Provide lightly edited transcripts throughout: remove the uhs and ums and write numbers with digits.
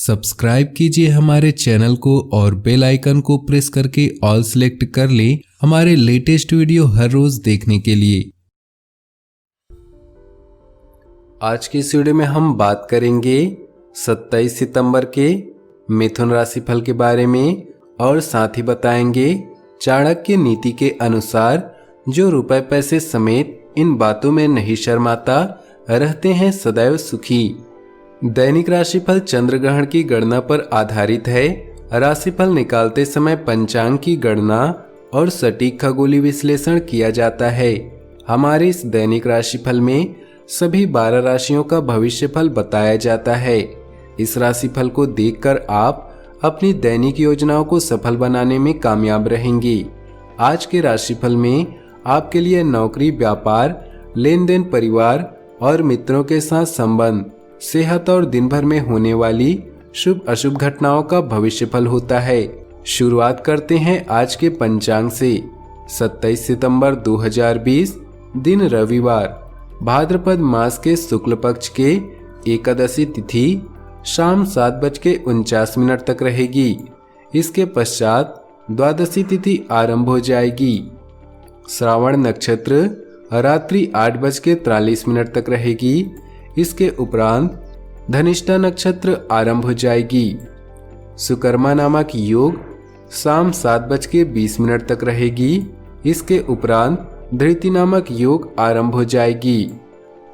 Subscribe कीजिए हमारे channel को और बेल आइकन को प्रेस करके ऑल सिलेक्ट कर लें हमारे लेटेस्ट वीडियो हर रोज देखने के लिए। आज की इस वीडियो में हम बात करेंगे 27 सितंबर के मिथुन राशिफल के बारे में और साथ ही बताएंगे चाणक्य नीति के अनुसार जो रुपए पैसे समेत इन बातों में नहीं शर्माता रहते हैं सदैव सुखी। दैनिक राशिफल चंद्र ग्रहण की गणना पर आधारित है। राशिफल निकालते समय पंचांग की गणना और सटीक खगोलीय विश्लेषण किया जाता है। हमारे इस दैनिक राशिफल में सभी 12 राशियों का भविष्यफल बताया जाता है। इस राशिफल को देखकर आप अपनी दैनिक योजनाओं को सफल बनाने में कामयाब रहेंगे। आज के राशिफल में आपके लिए नौकरी, व्यापार, लेन देन, परिवार और मित्रों के साथ संबंध, सेहत और दिन भर में होने वाली शुभ अशुभ घटनाओं का भविष्यफल होता है। शुरुआत करते हैं आज के पंचांग से। 27 सितंबर 2020 दिन रविवार, भाद्रपद मास के शुक्ल पक्ष के एकादशी तिथि शाम 7:49 तक रहेगी। इसके पश्चात द्वादशी तिथि आरंभ हो जाएगी। श्रावण नक्षत्र रात्रि 8:43 तक रहेगी। इसके उपरांत धनिष्ठा नक्षत्र आरंभ हो जाएगी। सुकर्मा नामक योग शाम 7:20 तक रहेगी। इसके उपरांत धृति नामक योग आरंभ हो जाएगी।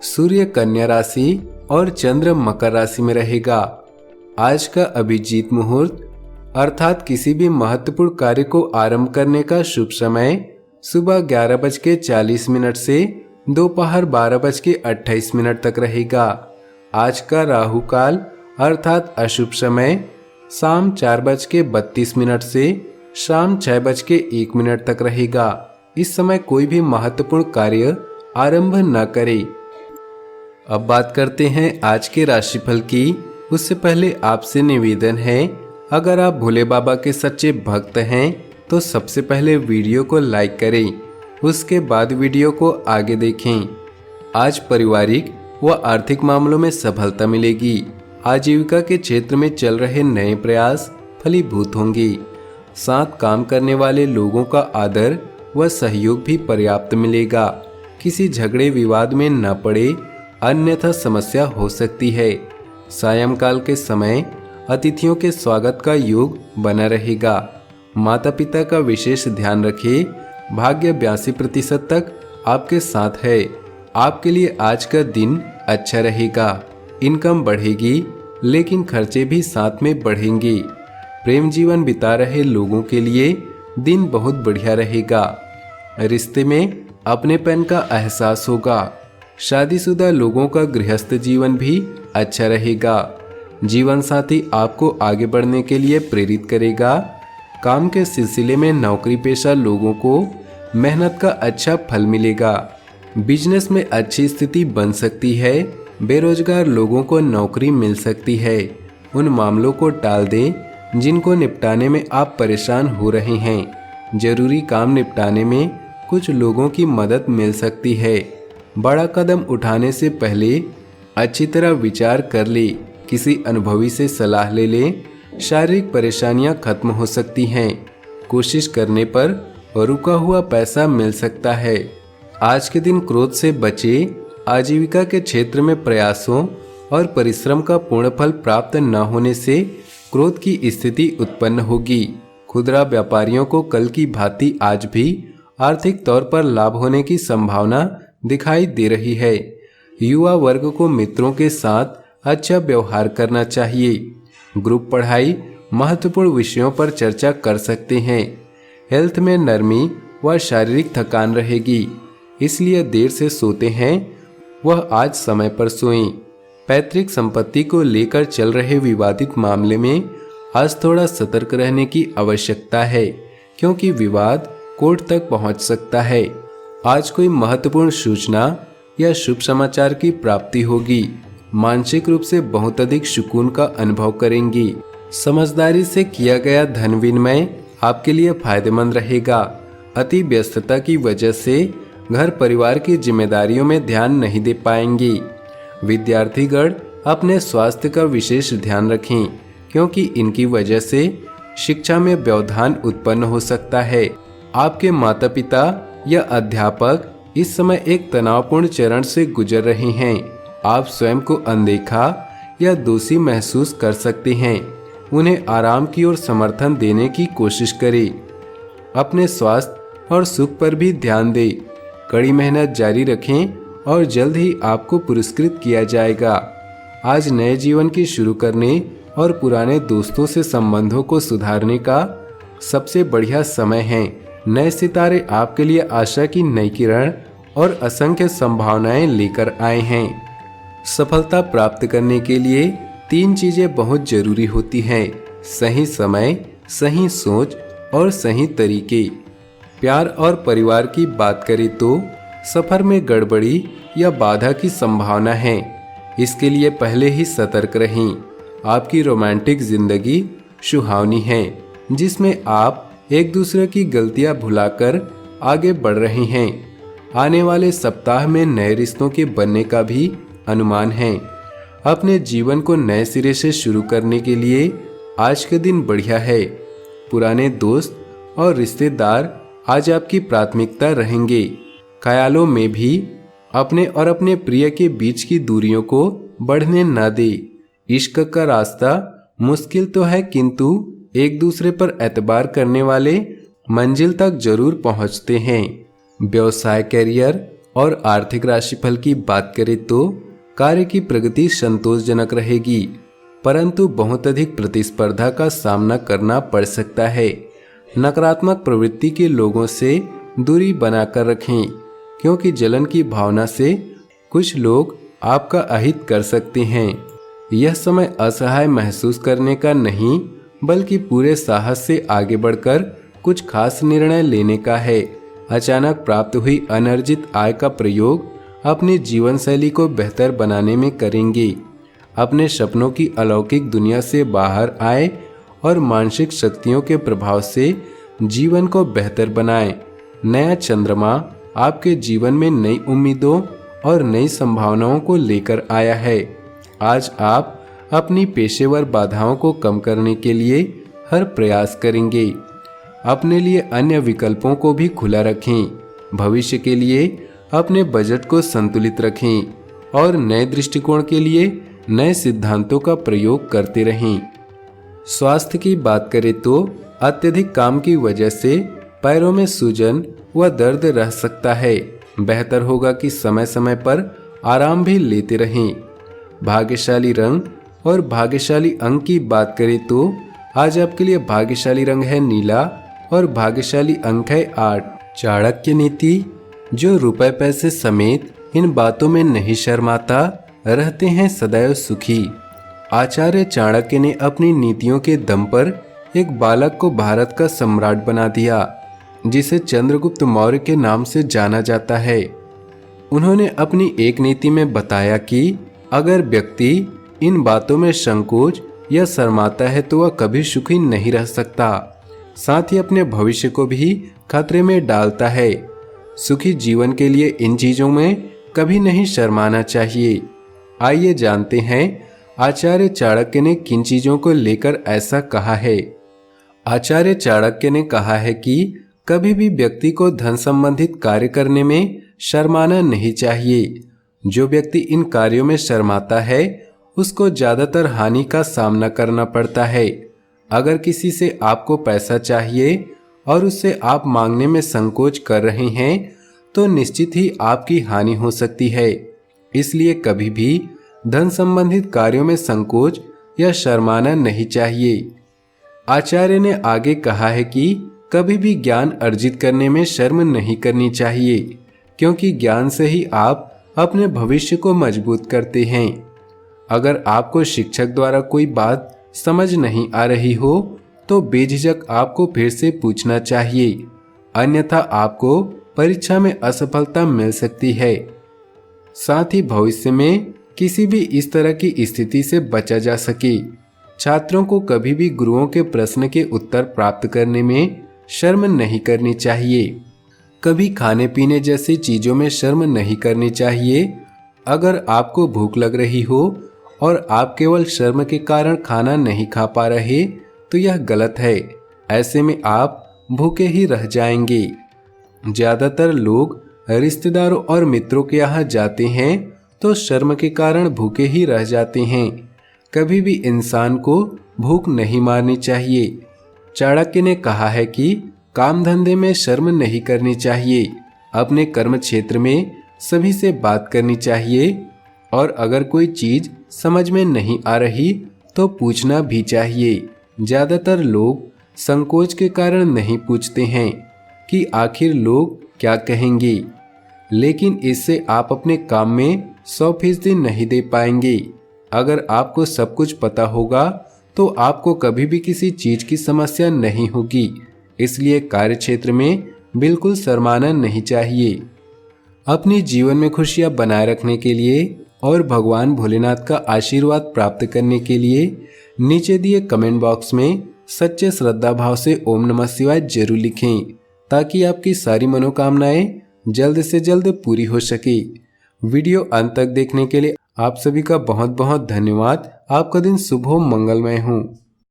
सूर्य कन्या राशि और चंद्र मकर राशि में रहेगा। आज का अभिजीत मुहूर्त अर्थात किसी भी महत्वपूर्ण कार्य को आरंभ करने का शुभ समय सुबह 11:40 से दोपहर 12:28 तक रहेगा। आज का राहु काल अर्थात अशुभ समय शाम 4:32 से शाम 6:01 तक रहेगा। इस समय कोई भी महत्वपूर्ण कार्य आरंभ न करें। अब बात करते हैं आज के राशिफल की। उससे पहले आपसे निवेदन है, अगर आप भोले बाबा के सच्चे भक्त हैं तो सबसे पहले वीडियो को लाइक करें, उसके बाद वीडियो को आगे देखें। आज पारिवारिक व आर्थिक मामलों में सफलता मिलेगी। आजीविका के क्षेत्र में चल रहे नए प्रयास फलीभूत होंगे। साथ काम करने वाले लोगों का आदर व सहयोग भी पर्याप्त मिलेगा। किसी झगड़े विवाद में न पड़े, अन्यथा समस्या हो सकती है। सायंकाल के समय अतिथियों के स्वागत का योग बना रहेगा। माता पिता का विशेष ध्यान रखें। भाग्य 82% तक आपके साथ है। आपके लिए आज का दिन अच्छा रहेगा। इनकम बढ़ेगी लेकिन खर्चे भी साथ में बढ़ेंगे। प्रेम जीवन बिता रहे लोगों के लिए दिन बहुत बढ़िया रहेगा। रिश्ते में अपनेपन का एहसास होगा। शादीशुदा लोगों का गृहस्थ जीवन भी अच्छा रहेगा। जीवन साथी आपको आगे बढ़ने के लिए प्रेरित करेगा। काम के सिलसिले में नौकरी पेशा लोगों को मेहनत का अच्छा फल मिलेगा। बिजनेस में अच्छी स्थिति बन सकती है। बेरोजगार लोगों को नौकरी मिल सकती है। उन मामलों को टाल दें जिनको निपटाने में आप परेशान हो रहे हैं। जरूरी काम निपटाने में कुछ लोगों की मदद मिल सकती है। बड़ा कदम उठाने से पहले अच्छी तरह विचार कर ले। किसी अनुभवी से सलाह ले लें। शारीरिक परेशानियां खत्म हो सकती हैं। कोशिश करने पर रुका हुआ पैसा मिल सकता है। आज के दिन क्रोध से बचे। आजीविका के क्षेत्र में प्रयासों और परिश्रम का पूर्ण फल प्राप्त न होने से क्रोध की स्थिति उत्पन्न होगी। खुदरा व्यापारियों को कल की भांति आज भी आर्थिक तौर पर लाभ होने की संभावना दिखाई दे रही है। युवा वर्ग को मित्रों के साथ अच्छा व्यवहार करना चाहिए। ग्रुप पढ़ाई महत्वपूर्ण विषयों पर चर्चा कर सकते हैं। हेल्थ में नरमी व शारीरिक थकान रहेगी, इसलिए देर से सोते हैं वह आज समय पर सोएं। पैतृक संपत्ति को लेकर चल रहे विवादित मामले में आज थोड़ा सतर्क रहने की आवश्यकता है, क्योंकि विवाद कोर्ट तक पहुंच सकता है। आज कोई महत्वपूर्ण सूचना या शुभ समाचार की प्राप्ति होगी। मानसिक रूप से बहुत अधिक सुकून का अनुभव करेंगी। समझदारी से किया गया धन विनिमय आपके लिए फायदेमंद रहेगा। अति व्यस्तता की वजह से घर परिवार की जिम्मेदारियों में ध्यान नहीं दे पाएंगे। विद्यार्थीगण अपने स्वास्थ्य का विशेष ध्यान रखें। क्योंकि इनकी वजह से शिक्षा में व्यवधान उत्पन्न हो सकता है। आपके माता पिता या अध्यापक इस समय एक तनावपूर्ण चरण से गुजर रहे हैं। आप स्वयं को अनदेखा या दोषी महसूस कर सकते हैं। उन्हें आराम की ओर समर्थन देने की कोशिश करें। अपने स्वास्थ्य और सुख पर भी ध्यान दें। कड़ी मेहनत जारी रखें और जल्द ही आपको पुरस्कृत किया जाएगा। आज नए जीवन की शुरू करने और पुराने दोस्तों से संबंधों को सुधारने का सबसे बढ़िया समय है। नए सितारे आपके लिए आशा की नई किरण और असंख्य संभावनाएं लेकर आए हैं। सफलता प्राप्त करने के लिए 3 चीजें बहुत जरूरी होती हैं: सही समय, सही सोच और सही तरीके। प्यार और परिवार की बात करें तो सफर में गड़बड़ी या बाधा की संभावना है। इसके लिए पहले ही सतर्क रहें। आपकी रोमांटिक जिंदगी सुहावनी है, जिसमें आप एक दूसरे की गलतियां भुलाकर आगे बढ़ रहे हैं। आने वाले सप्ताह में नए रिश्तों के बनने का भी अनुमान है। अपने जीवन को नए सिरे से शुरू करने के लिए आज के दिन बढ़िया है। पुराने दोस्त और रिश्तेदार आज आपकी प्राथमिकता रहेंगे। ख्यालों में भी अपने और अपने प्रिय के बीच की दूरियों को बढ़ने न दे। इश्क का रास्ता मुश्किल तो है, किंतु एक दूसरे पर एतबार करने वाले मंजिल तक जरूर पहुंचते हैं। व्यवसाय, करियर और आर्थिक राशिफल की बात करें तो कार्य की प्रगति संतोषजनक रहेगी, परंतु बहुत अधिक प्रतिस्पर्धा का सामना करना पड़ सकता है। नकारात्मक प्रवृत्ति के लोगों से दूरी बनाकर रखें, क्योंकि जलन की भावना से कुछ लोग आपका अहित कर सकते हैं। यह समय असहाय महसूस करने का नहीं, बल्कि पूरे साहस से आगे बढ़कर कुछ खास निर्णय लेने का है। अचानक प्राप्त हुई अनर्जित आय का प्रयोग अपनी जीवन शैली को बेहतर बनाने में करेंगे। अपने सपनों की अलौकिक दुनिया से बाहर आए और मानसिक शक्तियों के प्रभाव से जीवन को बेहतर बनाएं। नया चंद्रमा आपके जीवन में नई उम्मीदों और नई संभावनाओं को लेकर आया है। आज आप अपनी पेशेवर बाधाओं को कम करने के लिए हर प्रयास करेंगे। अपने लिए अन्य विकल्पों को भी खुला रखें। भविष्य के लिए अपने बजट को संतुलित रखें और नए दृष्टिकोण के लिए नए सिद्धांतों का प्रयोग करते रहें। स्वास्थ्य की बात करें तो अत्यधिक काम की वजह से पैरों में सूजन व दर्द रह सकता है। बेहतर होगा कि समय समय पर आराम भी लेते रहें। भाग्यशाली रंग और भाग्यशाली अंक की बात करें तो आज आपके लिए भाग्यशाली रंग है नीला और भाग्यशाली अंक है 8। चाणक्य नीति: जो रुपए पैसे समेत इन बातों में नहीं शर्माता, रहते हैं सदैव सुखी। आचार्य चाणक्य ने अपनी नीतियों के दम पर एक बालक को भारत का सम्राट बना दिया, जिसे चंद्रगुप्त मौर्य के नाम से जाना जाता है। उन्होंने अपनी एक नीति में बताया कि अगर व्यक्ति इन बातों में संकोच या शर्माता है तो वह कभी सुखी नहीं रह सकता, साथ ही अपने भविष्य को भी खतरे में डालता है। सुखी जीवन के लिए इन चीजों में कभी नहीं शर्माना चाहिए। आइए जानते हैं आचार्य चाणक्य ने किन चीजों को लेकर ऐसा कहा है। आचार्य चाणक्य ने कहा है कि कभी भी व्यक्ति को धन संबंधित कार्य करने में शर्माना नहीं चाहिए। जो व्यक्ति इन कार्यों में शर्माता है उसको ज्यादातर हानि का सामना करना पड़ता है। अगर किसी से आपको पैसा चाहिए और उससे आप मांगने में संकोच कर रहे हैं तो निश्चित ही आपकी हानि हो सकती है। इसलिए कभी भी धन संबंधित कार्यों में संकोच या शर्माना नहीं चाहिए। आचार्य ने आगे कहा है कि कभी भी ज्ञान अर्जित करने में शर्म नहीं करनी चाहिए, क्योंकि ज्ञान से ही आप अपने भविष्य को मजबूत करते हैं। अगर आपको शिक्षक द्वारा कोई बात समझ नहीं आ रही हो तो बेझिझक आपको फिर से पूछना चाहिए, अन्यथा आपको परीक्षा में असफलता मिल सकती है। साथ ही भविष्य में किसी भी इस तरह की स्थिति से बचा जा सके। छात्रों को कभी भी गुरुओं के प्रश्न के उत्तर प्राप्त करने में शर्म नहीं करनी चाहिए। कभी खाने पीने जैसी चीजों में शर्म नहीं करनी चाहिए। अगर आपको भूख लग रही हो और आप केवल शर्म के कारण खाना नहीं खा पा रहे तो यह गलत है। ऐसे में आप भूखे ही रह जाएंगे। ज्यादातर लोग रिश्तेदारों और मित्रों के यहाँ जाते हैं तो शर्म के कारण भूखे ही रह जाते हैं। कभी भी इंसान को भूख नहीं मारनी चाहिए। चाणक्य ने कहा है कि काम धंधे में शर्म नहीं करनी चाहिए। अपने कर्म क्षेत्र में सभी से बात करनी चाहिए और अगर कोई चीज समझ में नहीं आ रही तो पूछना भी चाहिए। ज्यादातर लोग संकोच के कारण नहीं पूछते हैं कि आखिर लोग क्या कहेंगे, लेकिन इससे आप अपने काम में 100% नहीं दे पाएंगे। अगर आपको सब कुछ पता होगा तो आपको कभी भी किसी चीज की समस्या नहीं होगी। इसलिए कार्य क्षेत्र में बिल्कुल शर्माना नहीं चाहिए। अपने जीवन में खुशियां बनाए रखने के लिए और भगवान भोलेनाथ का आशीर्वाद प्राप्त करने के लिए नीचे दिए कमेंट बॉक्स में सच्चे श्रद्धा भाव से ओम नमः शिवाय जरूर लिखें, ताकि आपकी सारी मनोकामनाएं जल्द से जल्द पूरी हो सके। वीडियो अंत तक देखने के लिए आप सभी का बहुत बहुत धन्यवाद। आपका दिन शुभ हो, मंगलमय हो।